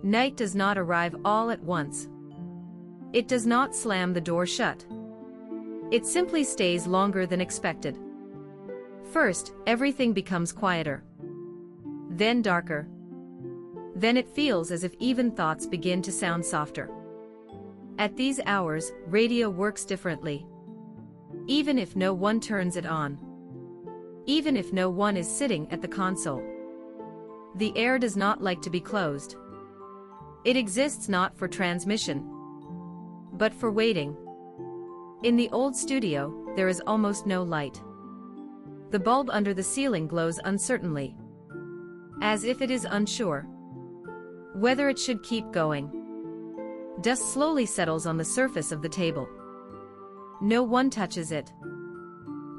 Night does not arrive all at once. It does not slam the door shut. It simply stays longer than expected. First, everything becomes quieter. Then darker. Then it feels as if even thoughts begin to sound softer. At these hours, radio works differently. Even if no one turns it on. Even if no one is sitting at the console. The air does not like to be closed. It exists not for transmission, but for waiting. In the old studio, there is almost no light. The bulb under the ceiling glows uncertainly, as if it is unsure whether it should keep going. Dust slowly settles on the surface of the table. No one touches it.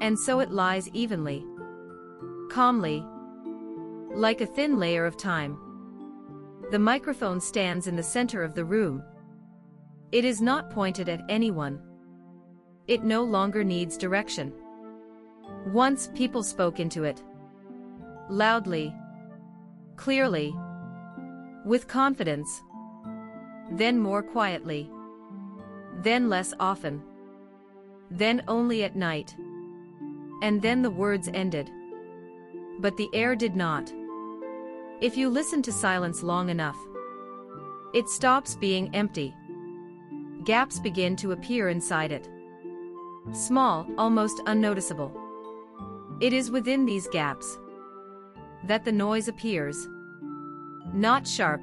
And so it lies evenly, calmly, like a thin layer of time. The microphone stands in the center of the room. It is not pointed at anyone. It no longer needs direction. Once people spoke into it. Loudly. Clearly. With confidence. Then more quietly. Then less often. Then only at night. And then the words ended. But the air did not. If you listen to silence long enough, it stops being empty. Gaps begin to appear inside it. Small, almost unnoticeable. It is within these gaps that the noise appears. Not sharp.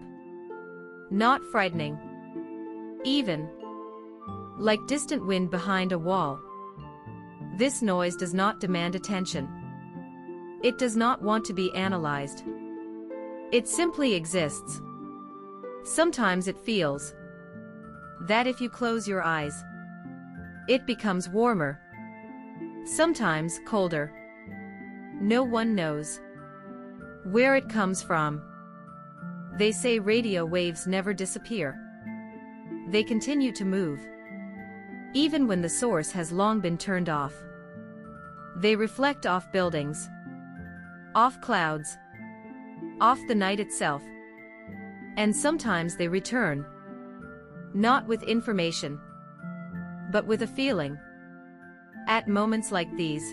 Not frightening. Even like distant wind behind a wall. This noise does not demand attention. It does not want to be analyzed. It simply exists. Sometimes it feels that if you close your eyes, it becomes warmer. Sometimes colder. No one knows where it comes from. They say radio waves never disappear. They continue to move, even when the source has long been turned off. They reflect off buildings, off clouds, off the night itself. And sometimes they return, not with information, but with a feeling. At moments like these,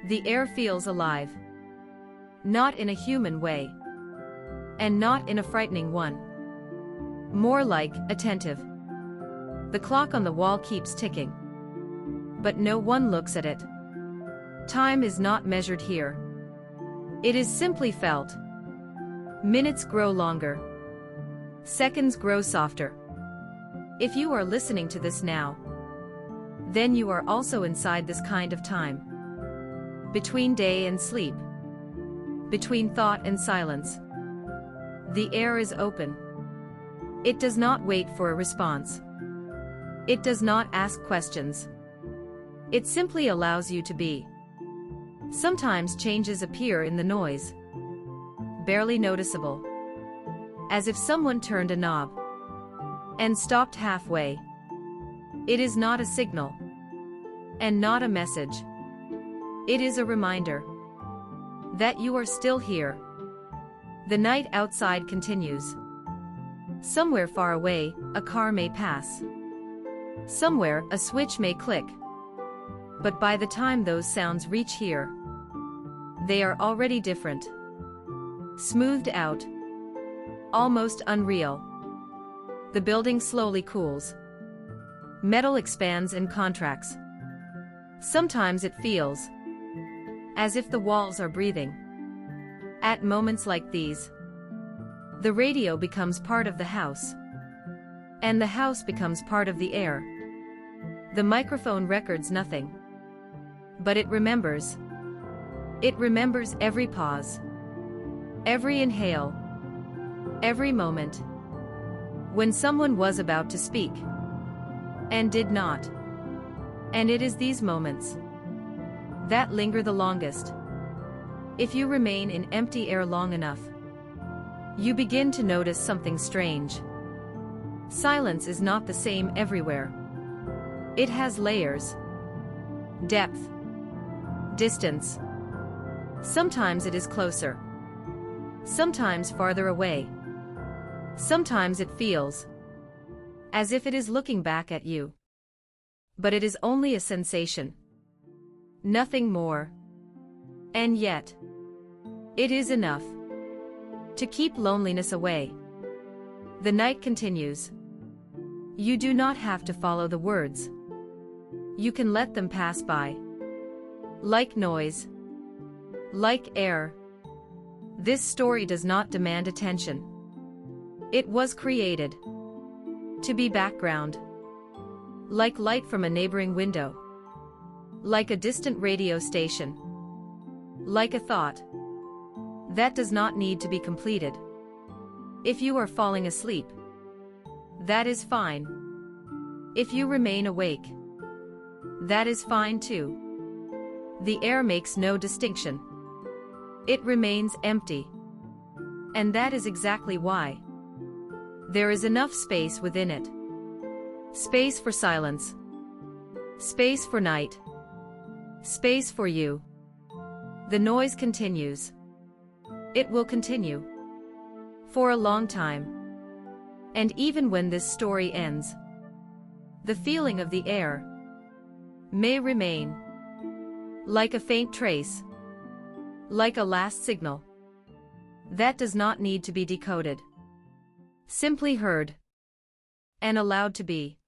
the air feels alive. Not in a human way. And not in a frightening one. More like, attentive. The clock on the wall keeps ticking. But no one looks at it. Time is not measured here. It is simply felt. Minutes grow longer. Seconds grow softer. If you are listening to this now, then you are also inside this kind of time. Between day and sleep. Between thought and silence. The air is open. It does not wait for a response. It does not ask questions. It simply allows you to be. Sometimes changes appear in the noise. Barely noticeable. As if someone turned a knob and stopped halfway. It is not a signal. And not a message. It is a reminder that you are still here. The night outside continues. Somewhere far away, a car may pass. Somewhere, a switch may click. But by the time those sounds reach here, they are already different. Smoothed out. Almost unreal. The building slowly cools. Metal expands and contracts. Sometimes it feels as if the walls are breathing. At moments like these, the radio becomes part of the house. And the house becomes part of the air. The microphone records nothing. But it remembers. It remembers every pause. Every inhale. Every moment. When someone was about to speak. And did not. And it is these moments that linger the longest. If you remain in empty air long enough, you begin to notice something strange. Silence is not the same everywhere. It has layers. Depth. Distance. Sometimes it is closer. Sometimes farther away. Sometimes it feels as if it is looking back at you. But it is only a sensation. Nothing more. And yet, it is enough to keep loneliness away. The night continues. You do not have to follow the words. You can let them pass by. Like noise. Like air. This story does not demand attention. It was created to be background. Like light from a neighboring window. Like a distant radio station. Like a thought that does not need to be completed. If you are falling asleep, that is fine. If you remain awake, that is fine too. The air makes no distinction. It remains empty. And that is exactly why. There is enough space within it. Space for silence. Space for night. Space for you. The noise continues. It will continue. For a long time. And even when this story ends, the feeling of the air may remain. Like a faint trace. Like a last signal. That does not need to be decoded. Simply heard. And allowed to be.